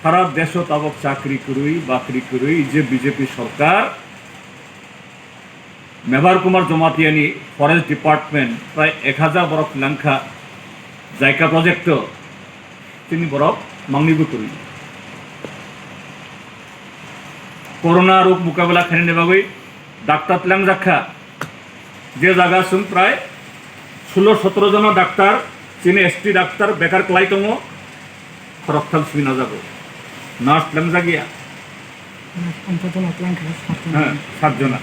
সারা দেশ তাবক চাকরি করুই বাকরি করুই যে বিজেপি সরকার মেবার কুমার জমাতিয়ানি ফরেস্ট ডিপার্টমেন্ট প্রায় 1000 বরফ লাংখা জায়গা প্রজেক্ট তিনি বরফ মাংনিবু করি করোনা রোগ মোকাবিলা খানি নেবাগৈ ডাক্তার ত্লাং জাখা যে জায়গা সুম প্রায় 16-17 জন ডাক্তার চিনি এসটি ডাক্তার বেকার ক্লাই দङ খরকথাল সুই না যাব নার্স ত্লাং জাগিয়া হ্যাঁ 7 জনা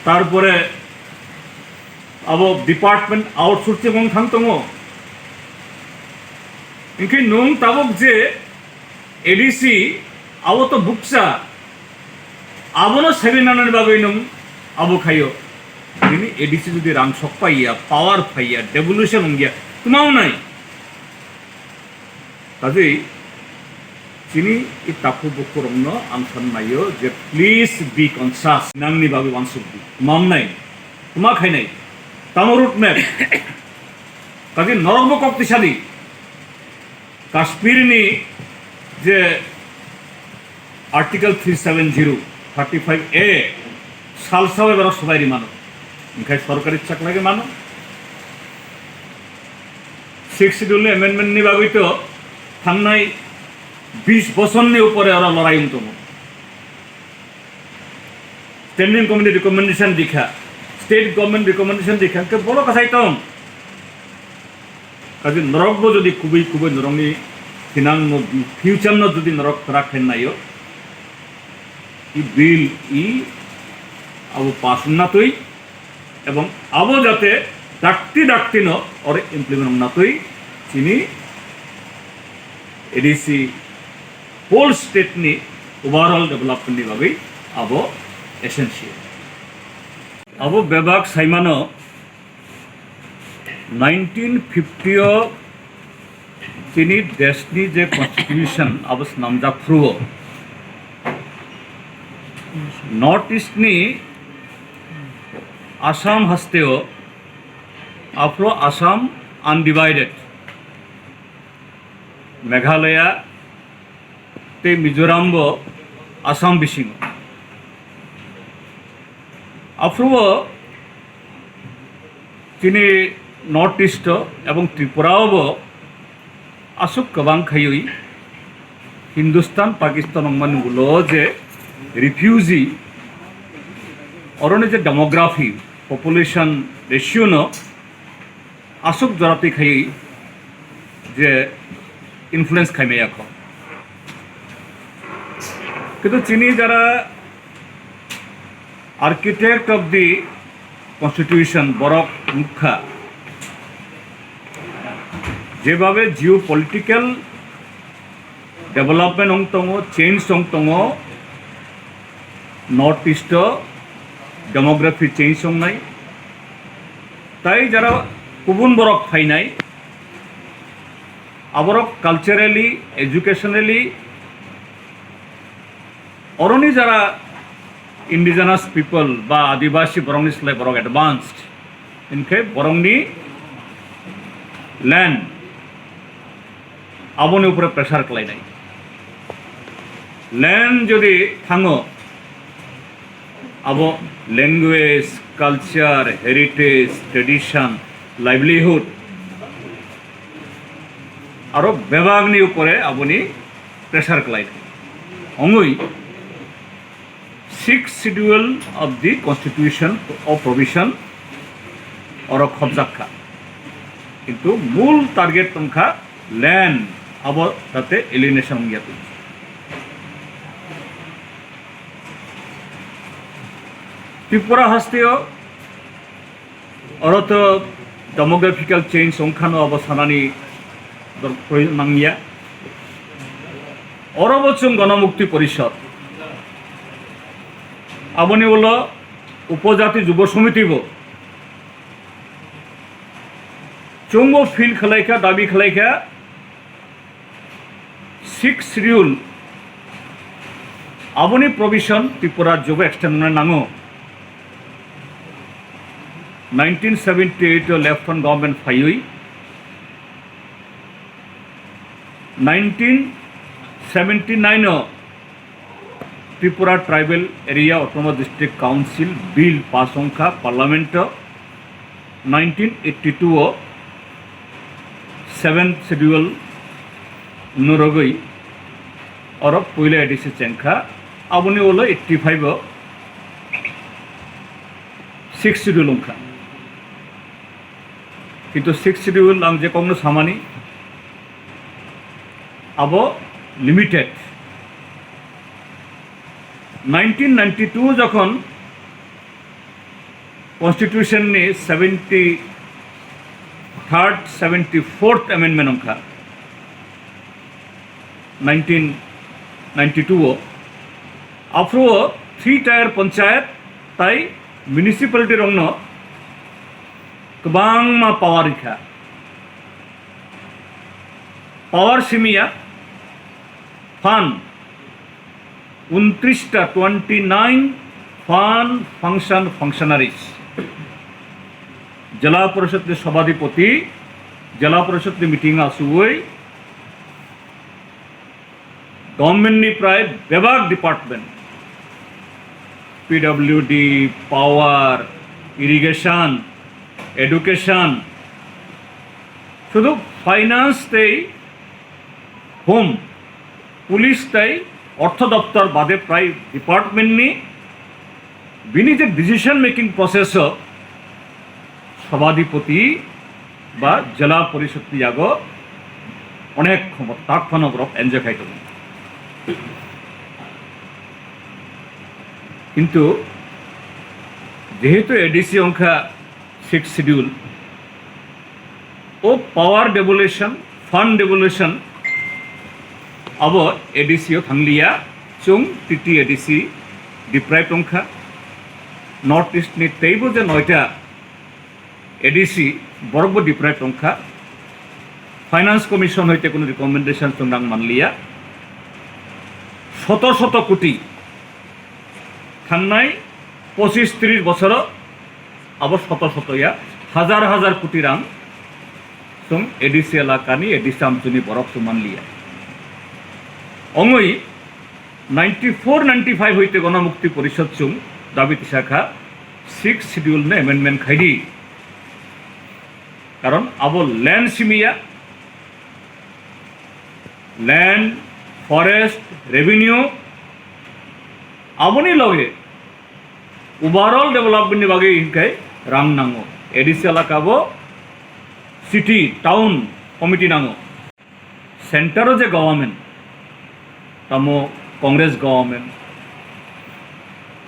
তারপরে আবো ডিপার্টমেন্ট আউটসোর্সিং বং থাং দङ ইনকি নং তাবক যে এডিসি আবো তো বুকসা আবনো সেমিনারের বাগৈ নং আবো খাইও ini edisi যদি রাং সক পাইয়া পাওয়ার পাইয়া ডেভলিউশন হঙ্গিয়া তোমাও নাই কাজেই চিনি ই তাপু বকরমনো আং সানমাইও যে প্লিজ বি কনসাস নাংনি বাবু ওয়ানসুকদি মাম নাই তোমা খাই নাই তামরুট ম্যাপ কাজে নরম কক্তিশালী কাশ্মীরনি যে আর্টিকেল 370 35A সালসাও এবার সবাই মানো ओंखाय सरकारि चाकलागे मानो 6 शिड्यूल एमेंडमेंट नि बागै तो थांनाय 20 बोसोरनि उपरे आरो लड़ाई दङ स्टैंडिंग कमिटी रिकमेंडेशन दिखा स्टेट गवर्नमेंट रिकमेंडेशन दिखा के बड़ कथाय दं काजे नरकबो जदि खुबै खुबै नरकनि फिनां फ्यूचर न जदि नरक राखेन नायो इ बिल इ अब पास नातोय এবং আবো যাতে ডাক্তি ন और इम्प्लीमेंट नातोय चिनी एडीसी होल स्टेट नि ओवरऑल डेवलपमेंट नि बागै आबो एसेंशियल आबो बेबाक साइमानो 1950 चिनी देशनि जे कन्स्टिट्यूशन आबो नामजाफ्रुओ नॉर्थ ईस्ट नि आसाम हस्तेओ आफ्रो आसाम आनडिवाइडेड मेघालय ते मिजोराम आसाम बिसिंग आफ्रो चिनी नॉर्थ ईस्ट एवं त्रिपुराओ आसुक गोबां खायै हिंदुस्तान पाकिस्तान मानगुलो जे रिफ्यूजी अरने जे डेमोग्राफी पपुलेशन रेशियो न आसुक जराती खाई जे इनफ्लुएंस खाइमे आखो किंतु चीनी जरा आर्किटेक्ट ऑफ दी कन्स्टिट्यूशन बरक मुखा जेभावे जिओ पलिटिकल डेवलपमेंट अंग दङ चेंज अंग दङ नॉर्थ ईस्ट डेमोग्राफी चेंज संनाय ताई जरा गुबुन बरक फाइनाय आबरक कालचारेलि एजुकेशनेलि अरनि जरा इंडिजिनास पीपल बा आदिवासी बरंनि स्लाय बरक एडवांस्ड इनके बरंनि लैंड आबोनि ऊपर प्रेसार खालायनाय लैंड जदि थाङो अब language culture heritage tradition livelihood और विभागनि ऊपर आबोनि प्रेसार खालायनाय अंगई 6 schedule of the constitution of provision और खबजाखा किंतु मूल टार्गेट तंखा लैंड अब ताते एलिनेशन गया त्रिपुरा हस्तेओ और तो डेमोग्राफिकल चेंज संखानो अवसानानि नांगिया और बचुं गणमुक्ति परिषद आबनि बोलो उपजाति युव समिति चुंगो फिल खालायखा दाबि खालायखा 6 शिड्यूल आबनि प्रोविजन त्रिपुरा जुब एक्सटेंड नांगो 1978 लेफ्टन गवर्नमेंट फाइई 19 79 Tripura tribal area autonomous district council bill pass সংখ্যা পার্লামেন্ট 1982 7th শিডিউল নুরগই অরব পয়লা এডিসি চেংখা আবনি হলো 85 6th শিডিউল সংখ্যা কিন্তু 6th শিডিউল আং যে কংগ্রেস সামানি আব লিমিটেড 1992 যখন কনস্টিটিউশননি 73rd 74th অ্যামেন্ডমেন্ট সংখ্যা 1992 আফ্রো 3 টায়ার পঞ্চায়েত তাই মিউনিসিপ্যালিটি রংন গোबां मा पावार रिखा पावार सिमिया फान 29 फान फांक्शनारिज जिला परिषद सभाधिपति जिला परिषद मीटिंग आसुई गवर्नमेंट प्राय विभाग department PWD power irrigation education शुद्ध फाइनान्स तई होम पुलिस तई अर्थ दफ्तर बादे प्राय डिपार्टमेंट नि बिनि जे डिसिशन मेकिंग प्रसेस सभाधिपति बा जिला परिषद जागो अनेक क्षमता ताक फनग्रह एनजय खाई किन्तु जेहेतु एडिसी अंखा 6th শিডিউল ও পাওয়ার ডেভুলেশন ফান্ড ডেভুলেশন अब एडिसी थांगलिया चुं टीटी एडिसी डिप्राइव अंखा नर्थ इस्ट नि तेइबो जे 9टा एडिसी बरबो डिप्राइव अंखा फाइनान्स कमिशन हইতে কোনো রিকমেন্ডেশন তোমরা মানলিয়া শত শত কোটি থাংনাই 25-30 বছর अब शत शतया हजार हजार कोटी रां सुं एडिसी एलाकानी एडिसी आमचुनी बरफ सुमान लिया अंगई 94-95 हईते गणमुक्ति परिषद चुं दाबी शाखा 6th शिड्यूल ने एमेंडमेंट खाई कारण अब लैंड सिमिया लैंड फरेस्ट रेवेन्यू आबनी लगे ओवरऑल डेवलपमेंट बागे इनकाय रां नांगो एडिसी एलाकाबो सिटी टाउन कमिटी नांगो सेंटर जे गवर्नमेंट तमो कांग्रेस गवर्नमेंट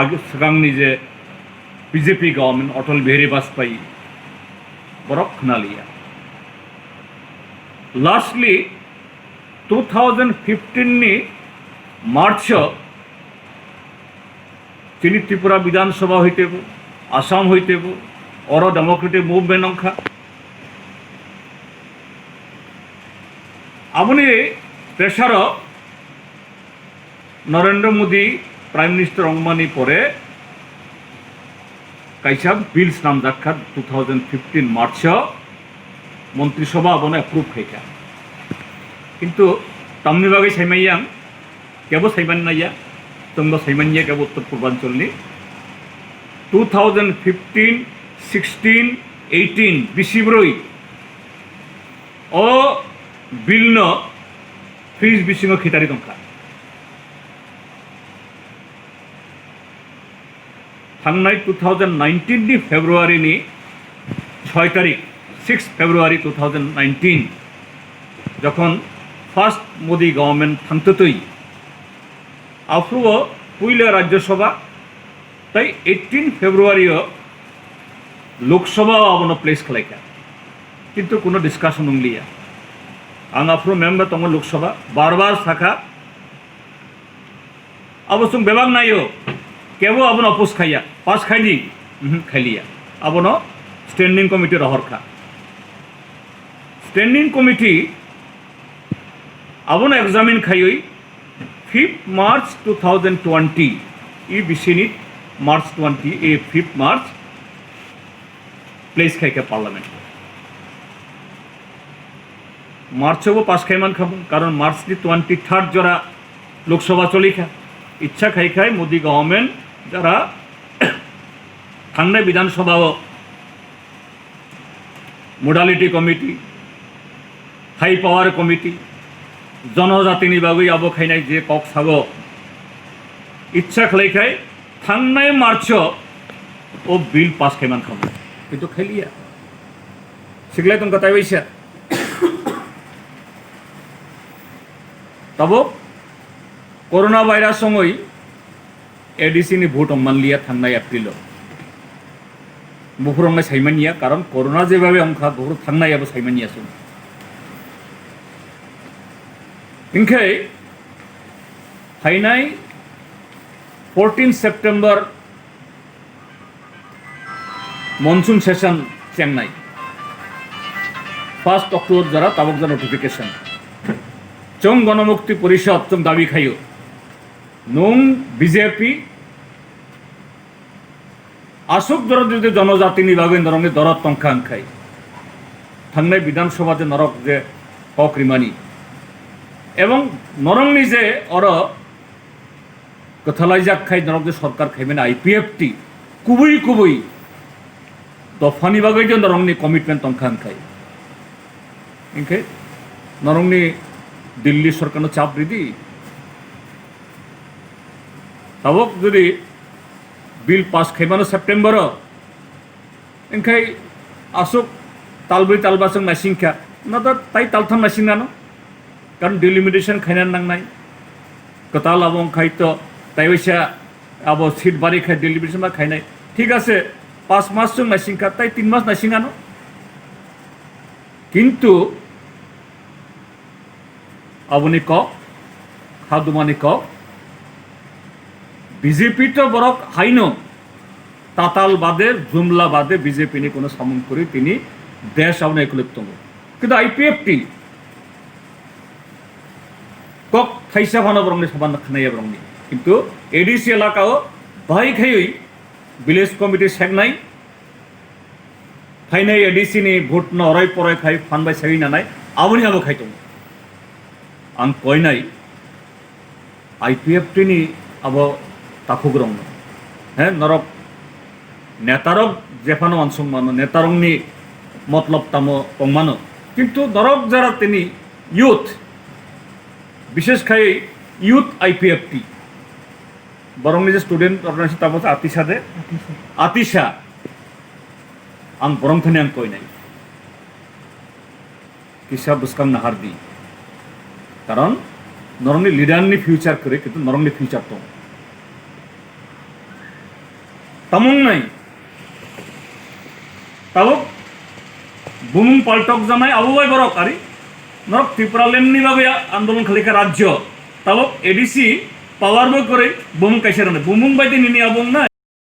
आगे सिगांनि जे बीजेपी गवर्नमेंट अटल बिहारी वाजपेयी बरफ खनालिया लास्टली 2015 नि मार्च चीनी त्रिपुरा विधानसभा हईते आसाम हईते और डेमोक्रेटिक मुभमेंट अंखा आबनी pressure Narendra Modi prime minister अंगमानी परे कैसा बिल्स नाम जाखा 2015 मार्च मंत्रिसभा आबने एप्रुव खाइखा किन्तु तमनि बागै साइमाइयां केबो साइमान नाया तंग सैमान्य के उत्तर पूर्वांचल 2015, 16, 18 बिसिब्रई ओ बिल फ्रिज बिसिंग खितारी तंखा थांनाय 2019 नि फेब्रुआरी नि 6 तारिख 6 फेब्रुआरी 2019 जखन फार्स्ट मोदी गवर्नमेंट थांततई आफ्रो पुइला राज्यसभा ताई 18 फेब्रुआरी लोकसभा आबनो प्लेस खालायखा किन्तु कोनो डिसकाशन नंलिया आं आफ्रो मेम्बर तंग लोकसभा बार बार थाखा अबसुं बेबाग नायो केबो आबनो अपोज खाइया पास खाइदि खाइलिया आबनो स्टैंडिंग कमिटी रहरखा स्टैंडिंग कमिटी आबनो एग्जामिन खाइयै 5 मार्च 2020 ई बिसिनी मार्च 20 ए 5 मार्च प्लेस खाइके पार्लियामेंट मार्चबो पास खाइमान खाबो कारण मार्च नि 23 जरा लोकसभा चलिखा इच्छा खाई खाई मोदी गवर्नमेंट जरा थांनाय Vidhan Sabha modality committee high power committee जनजातिनि बागै आबो खाइनाय जे कक सागो इच्छा खाई खाई थांनाय मार्च ओ बिल पास खाइमान खाबो किन्तु खाइलिया सिगलाय तुमका ताई वैसा तब कोरोना भाइरास समय एडिसी नि भोट मानलिया थांनाय एप्रिल बुहुरंनाय साइमानिया कारण कोरोना जेबाबे अंखा बुहुर थांनायाबो साइमानियासो इंखाय फाइनाय 14 September monsoon session Chennai 1 October जरा ताबक जा नोटिफिकेशन चों गणमुक्ति परिषद चों दाबी खाइयो नों बीजेपी आसुक दरद जो जनजाति बागै नरंनि दरद टंका अंखाय थांनाय विधानसभा जे नरक जे हक रिमानी एवं नरंनि जे अर कथालाइजाक खाय नरक जे सरकार खाइमेन आईपीएफटी कुबुई कुबुई दफानि बागै जे नरंनि कमिटमेंट टंका अंखाय इनके नरंनि दिल्ली सरकार चाप बृद्धि तबक जदि बिल पास खाइबानो सेप्टेम्बर इनखाय आसुक तालब्रै तालबासों नासिंखा ना ताई तालथाम नासिंगानो कारण डिलिमिटेशन खाइना नांनाय कताल आबं खाइतो ताइवैसा अब सीट बारी खाइ डिलिमिटेशन बा खाइनाय ठीक आछे 5 मास जों नासिंखा ताई 3 मास नासिंगानो किन्तु आबुनि क खादुमानि क बीजेपी तो बरक हाइनो ताताल बादे जुमला बादे बीजेपी नि कोनो सामन करी तिनी देश आवने एकलिप्त किन्तु आईपीएफटी कक थाइसा भानो बरंनि साबान खानाय बरंनि किन्तु एडीसी एलाकाओ बाहाय खायै विलेज कमिटी सेगनाय फाइनाय एडीसी नि भोट न अराय पराय खाय फानबाय सागै नानाय आबुनि आबो खायतो आं कयनाय आईपीएफटी नि आबो ताखुग्रं हे नरक नेतारक जेफानो अनसं मानो नेतारंनि मतलब तामो पंमानो किन्तु नरक जरा तिनी यूथ विशेष खाय यूथ आईपीएफटी बरंनि जे स्टूडेंट अर्गानाइजेशन तामो आतिशा दे आतिशा आं बरंथनि आं कयनाय किसा बुसकां नाहारदि कारण नरंनि लिडारनि फ्यूचार करे किन्तु नरंनि फ्यूचार दं तमुं नाय ताबक बुमुं पाल्टक जानाय आबुबाय बरक आरि नरक त्रिपुरालेण्डनि बागै आंदोलन खालायखा राज्य ताबक एडीसी पावारबो करे बुमुं कायसा बुमुं बायदि निनि आबुं नाय